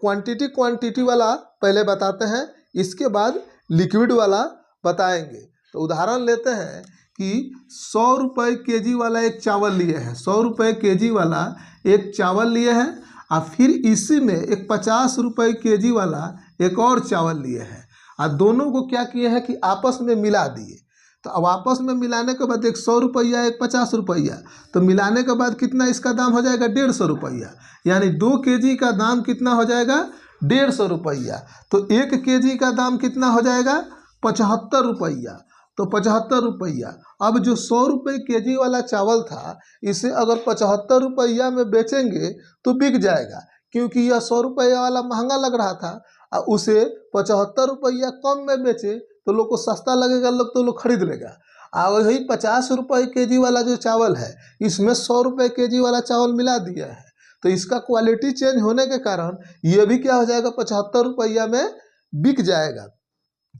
Quantity quantity वाला पहले बताते हैं, इसके बाद लिक्विड वाला बताएंगे। तो उदाहरण लेते हैं कि 100 रुपये केजी वाला एक चावल लिए हैं, 100 रुपये केजी वाला एक चावल लिए हैं, और फिर इसी में एक 50 रुपये केजी वाला एक और चावल लिए हैं, और दोनों को क्या किए हैं कि आपस में मिला दिए। तो अब आपस में मिलाने के बाद एक 100 रुपया एक 50 रुपया, तो मिलाने के बाद कितना इसका दाम हो जाएगा 150 रुपया, यानी 2 केजी का दाम कितना हो जाएगा 150 रुपया। तो 1 केजी का दाम कितना हो जाएगा 75 रुपया, तो 75 रुपया। अब जो 100 रुपये केजी वाला चावल था, इसे अगर 75 रुपया में बेचेंगे तो बिक जाएगा, क्योंकि यह 100 रुपया वाला महंगा लग रहा था, और उसे 75 रुपया कम में बेचे तो लोग को सस्ता लगेगा, लोग खरीद लेगा। और वही 50 रुपये केजी वाला जो चावल है, इसमें 100 रुपये केजी वाला चावल मिला दिया है, तो इसका क्वालिटी चेंज होने के कारण ये भी क्या हो जाएगा 75 रुपया में बिक जाएगा।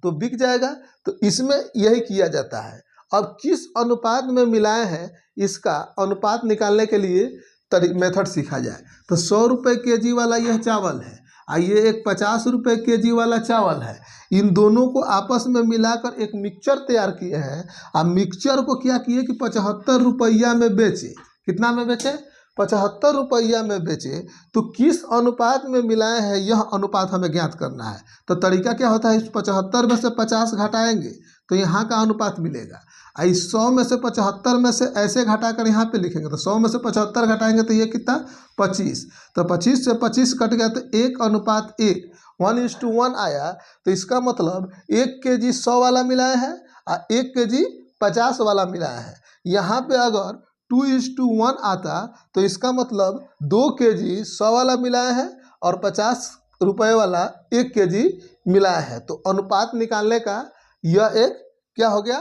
तो बिक जाएगा, तो इसमें यही किया जाता है। अब किस अनुपात में मिलाए हैं, इसका अनुपात निकालने के लिए मेथड सीखा जाए। तो 100 रुपये केजी वाला यह चावल है, और ये एक 50 रुपये केजी वाला चावल है। इन दोनों को आपस में मिलाकर एक मिक्सचर तैयार किए हैं, और मिक्सचर को क्या किए कि 75 रुपया में बेचे। कितना में बेचे 75 रुपया में बेचे। तो किस अनुपात में मिलाए हैं, यह अनुपात हमें ज्ञात करना है। तो तरीका क्या होता है, इस 75 में से 50 घटाएंगे तो यहाँ का अनुपात मिलेगा, और इस 100 में से 75 में से ऐसे घटाकर यहाँ पे लिखेंगे, तो 100 में से 75 घटाएंगे तो ये कितना 25, तो 25 से 25 कट गया, तो 1:1 1:1 आया। तो इसका मतलब 1 केजी 100 वाला मिलाया है और 1 केजी 50 वाला मिलाया है। यहाँ पे अगर 2:1 आता तो इसका मतलब 2 केजी 100 वाला मिलाया है और 50 रुपये वाला 1 केजी मिलाया है। तो अनुपात निकालने का यह एक क्या हो गया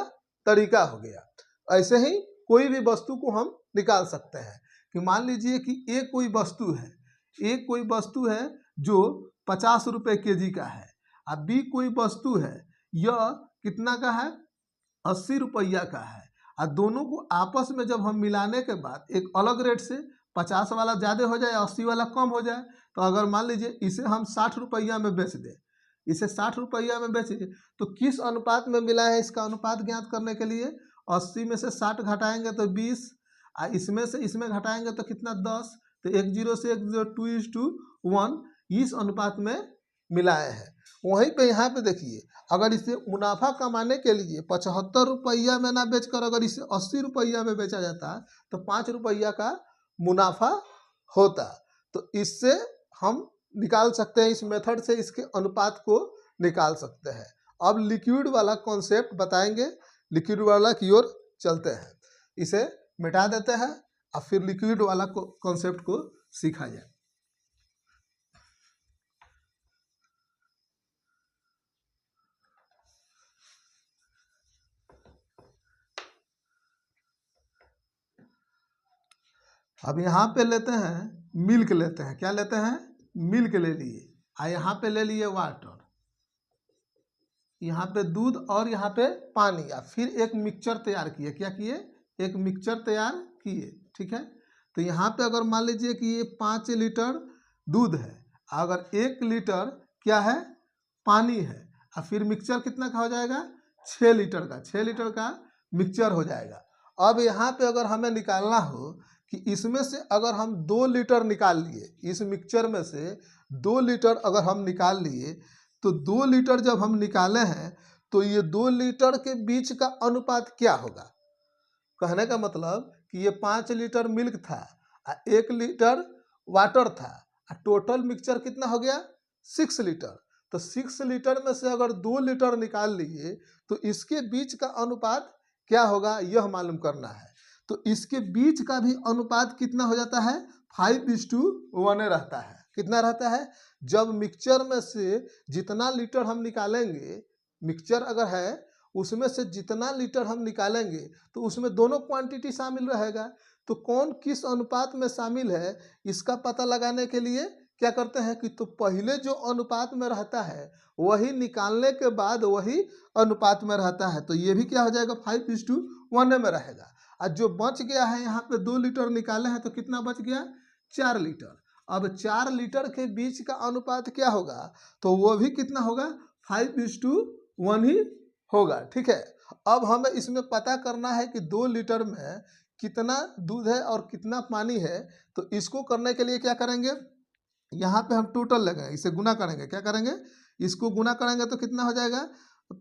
तरीका हो गया। ऐसे ही कोई भी वस्तु को हम निकाल सकते हैं कि मान लीजिए कि एक कोई वस्तु है जो 50 रुपये केजी का है, अब बी कोई वस्तु है यह कितना का है 80 रुपया का है, और दोनों को आपस में जब हम मिलाने के बाद एक अलग रेट से 50 वाला ज़्यादा हो जाए 80 वाला कम हो जाए, तो अगर मान लीजिए इसे हम 60 रुपया में बेच दें, इसे 60 रुपया में बेचे, तो किस अनुपात में मिला है इसका अनुपात ज्ञात करने के लिए 80 में से 60 घटाएंगे तो 20, और इसमें से इसमें घटाएंगे तो कितना 10, तो 10 से 10 2:1 इस अनुपात में मिलाए हैं। वहीं पे यहाँ पे देखिए अगर इसे मुनाफा कमाने के लिए 75 रुपया में ना बेचकर अगर इसे 80 रुपया में बेचा जाता तो 5 रुपया का मुनाफा होता। तो इससे हम निकाल सकते हैं, इस मेथड से इसके अनुपात को निकाल सकते हैं। अब लिक्विड वाला कॉन्सेप्ट बताएंगे, लिक्विड वाला की ओर चलते हैं। इसे मिटा देते हैं और फिर लिक्विड वाला कॉन्सेप्ट को सीखा जाए। अब यहाँ पे लेते हैं मिल्क, लेते हैं क्या लेते हैं मिल्क ले लिए, और यहाँ पे ले लिए वाटर, यहाँ पे दूध और यहाँ पे पानी, या फिर एक मिक्सचर तैयार किए। क्या किए एक मिक्सचर तैयार किए, ठीक है। तो यहाँ पे अगर मान लीजिए कि ये 5 लीटर दूध है, अगर 1 लीटर क्या है पानी है, और फिर मिक्सचर कितना का हो जाएगा 6 लीटर का, 6 लीटर का मिक्सचर हो जाएगा। अब यहाँ पे अगर हमें निकालना हो कि इसमें से अगर हम 2 लीटर निकाल लिए, इस मिक्सचर में से 2 लीटर अगर हम निकाल लिए, तो 2 लीटर जब हम निकाले हैं तो ये 2 लीटर के बीच का अनुपात क्या होगा। कहने का मतलब कि ये 5 लीटर मिल्क था और 1 लीटर वाटर था, और टोटल मिक्सचर कितना हो गया 6 लीटर। तो 6 लीटर में से अगर 2 लीटर निकाल लिए तो इसके बीच का अनुपात क्या होगा यह मालूम करना है। तो इसके बीच का भी अनुपात कितना हो जाता है 5:1 रहता है। कितना रहता है, जब मिक्सचर में से जितना लीटर हम निकालेंगे, मिक्सचर अगर है उसमें से जितना लीटर हम निकालेंगे तो उसमें दोनों क्वांटिटी शामिल रहेगा। तो कौन किस अनुपात में शामिल है इसका पता लगाने के लिए क्या करते हैं कि तो पहले जो अनुपात में रहता है वही निकालने के बाद वही अनुपात में रहता है। तो ये भी क्या हो जाएगा 5:1 में रहेगा। और जो बच गया है यहाँ पे 2 लीटर निकाले हैं तो कितना बच गया 4 लीटर। अब 4 लीटर के बीच का अनुपात क्या होगा, तो वो भी कितना होगा 5:1 ही होगा। ठीक है, अब हमें इसमें पता करना है कि 2 लीटर में कितना दूध है और कितना पानी है। तो इसको करने के लिए क्या करेंगे, यहाँ पे हम टोटल लगाएंगे, इसे गुना करेंगे। क्या करेंगे, इसको गुना करेंगे तो कितना हो जाएगा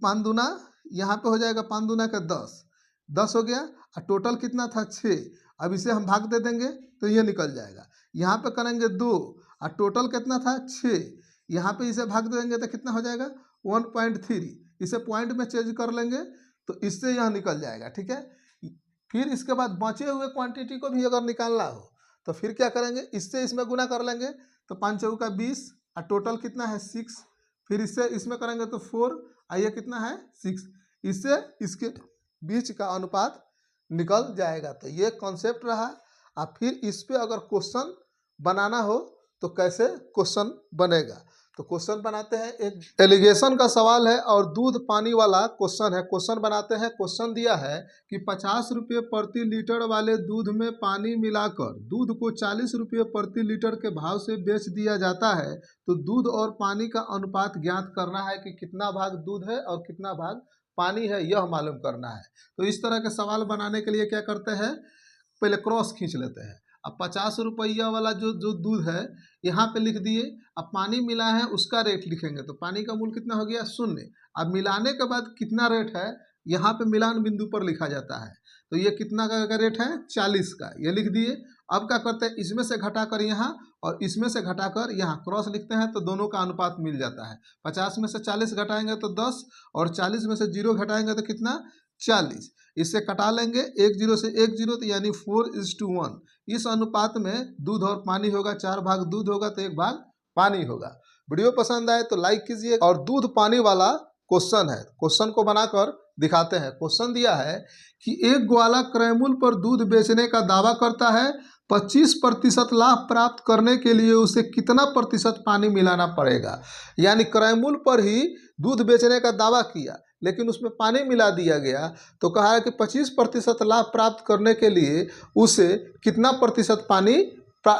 5 दूना, यहाँ पे हो जाएगा 5 दूना का 10 हो गया, और टोटल कितना था 6। अब इसे हम भाग दे देंगे तो ये निकल जाएगा। यहाँ पे करेंगे 2 और टोटल कितना था 6, यहाँ पे इसे भाग देंगे तो कितना हो जाएगा 1.3। इसे पॉइंट में चेंज कर लेंगे तो इससे यह निकल जाएगा। ठीक है, फिर इसके बाद बचे हुए क्वांटिटी को भी अगर निकालना हो तो फिर क्या करेंगे, इससे इसमें गुना कर लेंगे तो 5 चौका 20 और टोटल कितना है 6। फिर इससे इसमें करेंगे तो 4 और ये कितना है 6। इससे इसके बीच का अनुपात निकल जाएगा। तो ये कॉन्सेप्ट रहा। और फिर इस पे अगर क्वेश्चन बनाना हो तो कैसे क्वेश्चन बनेगा, तो क्वेश्चन बनाते हैं। एक एलिगेशन का सवाल है और दूध पानी वाला क्वेश्चन है। क्वेश्चन बनाते हैं। क्वेश्चन दिया है कि 50 रुपये प्रति लीटर वाले दूध में पानी मिलाकर दूध को 40 रुपये प्रति लीटर के भाव से बेच दिया जाता है, तो दूध और पानी का अनुपात ज्ञात करना है कि कितना भाग दूध है और कितना भाग पानी है, यह मालूम करना है। तो इस तरह के सवाल बनाने के लिए क्या करते हैं, पहले क्रॉस खींच लेते हैं। अब 50 रुपया वाला जो दूध है यहाँ पे लिख दिए। अब पानी मिला है उसका रेट लिखेंगे, तो पानी का मूल्य कितना हो गया 0। अब मिलाने के बाद कितना रेट है यहाँ पे मिलान बिंदु पर लिखा जाता है, तो ये कितना का रेट है 40 का, ये लिख दिए। अब क्या करते हैं, इसमें से घटाकर यहाँ और इसमें से घटाकर यहाँ क्रॉस लिखते हैं तो दोनों का अनुपात मिल जाता है। 50 में से 40 घटाएंगे तो 10 और 40 में से 0 घटाएंगे तो कितना 40। इससे कटा लेंगे 1 0 से 1 0, तो यानी 4:1। इस अनुपात में दूध और पानी होगा, 4 भाग दूध होगा तो 1 भाग पानी होगा। वीडियो पसंद आए तो लाइक कीजिए। और दूध पानी वाला क्वेश्चन है, क्वेश्चन को बनाकर दिखाते हैं। क्वेश्चन दिया है कि एक ग्वाला क्रय मूल्य पर दूध बेचने का दावा करता है, 25% लाभ प्राप्त करने के लिए उसे कितना प्रतिशत पानी मिलाना पड़ेगा। यानी क्रय मूल्य पर ही दूध बेचने का दावा किया लेकिन उसमें पानी मिला दिया गया, तो कहा है कि 25% लाभ प्राप्त करने के लिए उसे कितना प्रतिशत पानी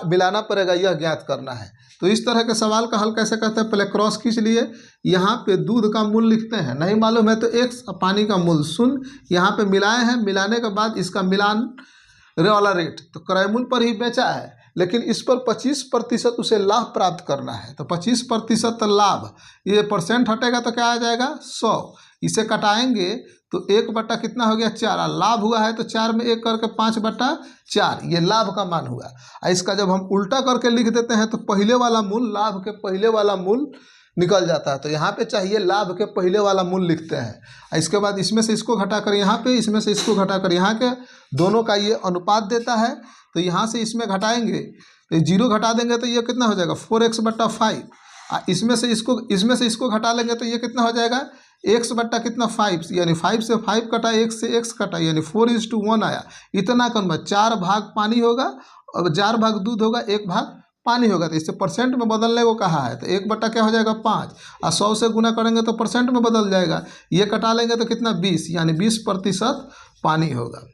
मिलाना पड़ेगा, यह ज्ञात करना है। तो इस तरह के सवाल का हल कैसे करते हैं, पहले क्रॉस खींच लिए। यहाँ पे दूध का मूल्य लिखते हैं, नहीं मालूम है तो x, पानी का मूल्य 0। यहाँ पे मिलाए हैं, मिलाने के बाद इसका मिलान वाला रेट, तो क्रय मूल्य पर ही बेचा है लेकिन इस पर 25% उसे लाभ प्राप्त करना है। तो 25% लाभ, ये परसेंट हटेगा तो क्या आ जाएगा 100। इसे कटाएंगे तो 1 कितना हो गया 4। लाभ हुआ है तो 4 में 1 करके 5/4, ये लाभ का मान हुआ। इसका जब हम उल्टा करके लिख देते हैं तो पहले वाला मूल्य, लाभ के पहले वाला मूल्य निकल जाता है। तो यहाँ पे चाहिए लाभ के पहले वाला मूल्य लिखते हैं। इसके बाद इसमें से इसको घटाकर यहाँ पे, इसमें से इसको घटाकर यहाँ के, दोनों का ये अनुपात देता है। तो यहाँ से इसमें घटाएंगे तो 0 घटा देंगे तो ये कितना हो जाएगा 4x/5। इसमें से इसको घटा लेंगे तो ये कितना हो जाएगा x/कितना 5, यानी 5 से 5 कटा, 1 से x कटा, यानी 4:1 आया। इतना कम 4 भाग पानी होगा और 4 भाग दूध होगा, 1 भाग पानी होगा। तो इससे परसेंट में बदलने को कहा है, तो 1 क्या हो जाएगा 5 और 100 से गुना करेंगे तो परसेंट में बदल जाएगा। ये कटा लेंगे तो कितना 20, यानी 20% पानी होगा।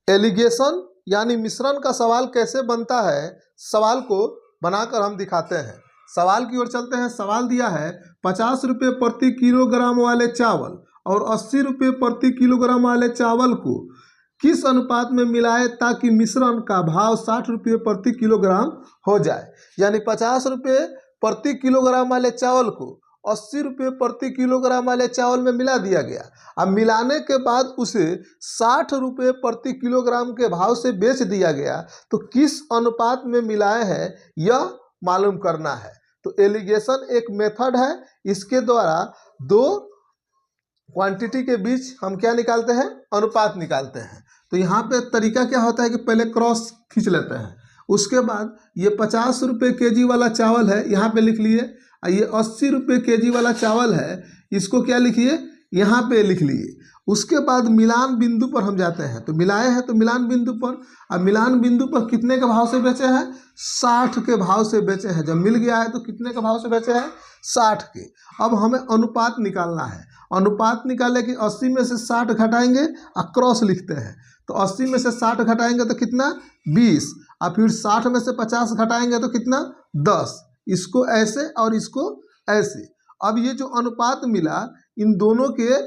एलिगेशन यानी मिश्रण का सवाल कैसे बनता है, सवाल को बनाकर हम दिखाते हैं। सवाल की ओर चलते हैं। सवाल दिया है 50 रुपये प्रति किलोग्राम वाले चावल और 80 रुपये प्रति किलोग्राम वाले चावल को किस अनुपात में मिलाए ताकि मिश्रण का भाव 60 रुपये प्रति किलोग्राम हो जाए। यानी 50 रुपये प्रति किलोग्राम वाले चावल को 80 रुपये प्रति किलोग्राम वाले चावल में मिला दिया गया। अब मिलाने के बाद उसे 60 रुपये प्रति किलोग्राम के भाव से बेच दिया गया, तो किस अनुपात में मिलाए हैं यह मालूम करना है। तो एलिगेशन एक मेथड है, इसके द्वारा दो क्वांटिटी के बीच हम क्या निकालते हैं, अनुपात निकालते हैं। तो यहाँ पे तरीका क्या होता है कि पहले क्रॉस खींच लेते हैं, उसके बाद ये 50 रुपये केजी वाला चावल है यहाँ पे लिख लिए, ये 80 रुपये केजी वाला चावल है, इसको क्या लिखिए यहाँ पे लिख लिए। उसके बाद मिलान बिंदु पर हम जाते हैं, तो मिलाए हैं तो मिलान बिंदु पर, अब मिलान बिंदु पर कितने के भाव से बेचे हैं 60 के भाव से बेचे हैं। जब मिल गया है तो कितने के भाव से बेचे हैं 60 के। अब हमें अनुपात निकालना है। अनुपात निकाले कि 80 में से 60 घटाएंगे और क्रॉस लिखते हैं, तो 80 में से 60 घटाएंगे तो कितना 20, और फिर 60 में से 50 घटाएंगे तो कितना 10, इसको ऐसे और इसको ऐसे। अब ये जो अनुपात मिला इन दोनों के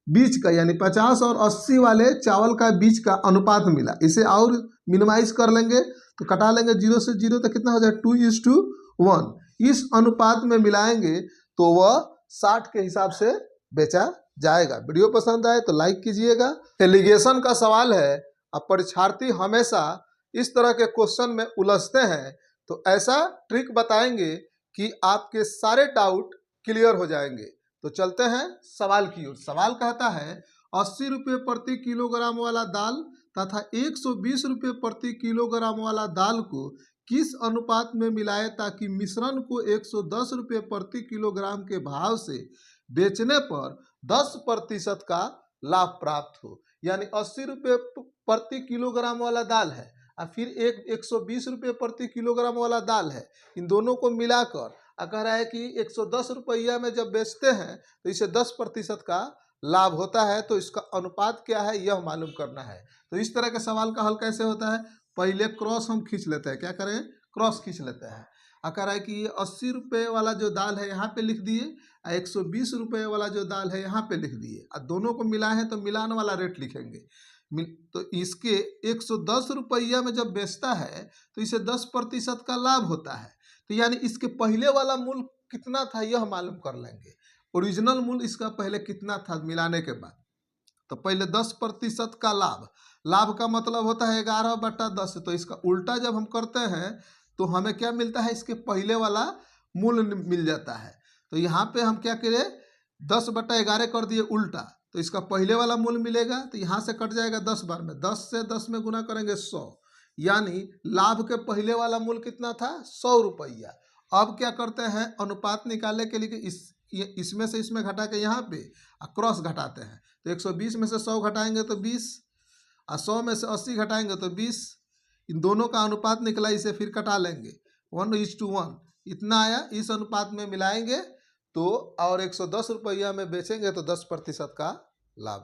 बीच का, यानी 50 और 80 वाले चावल का बीच का अनुपात मिला। इसे और मिनिमाइज कर लेंगे तो कटा लेंगे 0 से 0 तो कितना हो जाए 2:1। इस अनुपात में मिलाएंगे तो वह 60 के हिसाब से बेचा जाएगा। वीडियो पसंद आए तो लाइक कीजिएगा। एलिगेशन का सवाल है। अब परीक्षार्थी हमेशा इस तरह के क्वेश्चन में उलझते हैं, तो ऐसा ट्रिक बताएंगे कि आपके सारे डाउट क्लियर हो जाएंगे। तो चलते हैं सवाल की ओर। सवाल कहता है 80 रुपये प्रति किलोग्राम वाला दाल तथा 120 रुपये प्रति किलोग्राम वाला दाल को किस अनुपात में मिलाए ताकि मिश्रण को 110 रुपये प्रति किलोग्राम के भाव से बेचने पर 10% का लाभ प्राप्त हो। यानी 80 रुपये प्रति किलोग्राम वाला दाल है और फिर 120 रुपये प्रति किलोग्राम वाला दाल है। इन दोनों को मिलाकर कह रहा है कि 110 रुपया में जब बेचते हैं तो इसे 10% का लाभ होता है। तो इसका अनुपात क्या है यह मालूम करना है। तो इस तरह के सवाल का हल कैसे होता है, पहले क्रॉस हम खींच लेते हैं। क्या करें, क्रॉस खींच लेते हैं। कह रहा है कि ये 80 रुपये वाला जो दाल है यहाँ पे लिख दिए और 120 रुपये वाला जो दाल है यहाँ पे लिख दिए और दोनों को मिलाए हैं तो मिलान वाला रेट लिखेंगे। तो इसके 110 रुपया में जब बेचता है तो इसे 10% का लाभ होता है। तो यानी इसके पहले वाला मूल्य कितना था यह मालूम कर लेंगे। ओरिजिनल मूल्य इसका पहले कितना था मिलाने के बाद। तो पहले 10% का लाभ, लाभ का मतलब होता है 11/10। तो इसका उल्टा जब हम करते हैं तो हमें क्या मिलता है, इसके पहले वाला मूल्य मिल जाता है। तो यहाँ पे हम क्या करें 10/11 कर दिए उल्टा, तो इसका पहले वाला मूल्य मिलेगा। तो यहाँ से कट जाएगा 10 बार में, 10 से 10 में गुना करेंगे 100। यानी लाभ के पहले वाला मूल्य कितना था 100 रुपया। अब क्या करते हैं अनुपात निकालने के लिए इसमें से इसमें घटा के यहाँ पे क्रॉस घटाते हैं। तो 120 में से 100 घटाएंगे तो 20 और 100 में से 80 घटाएंगे तो 20। इन दोनों का अनुपात निकला, इसे फिर कटा लेंगे 1:1 इतना आया। इस अनुपात में मिलाएंगे तो और 110 रुपया में बेचेंगे तो 10% का लाभ।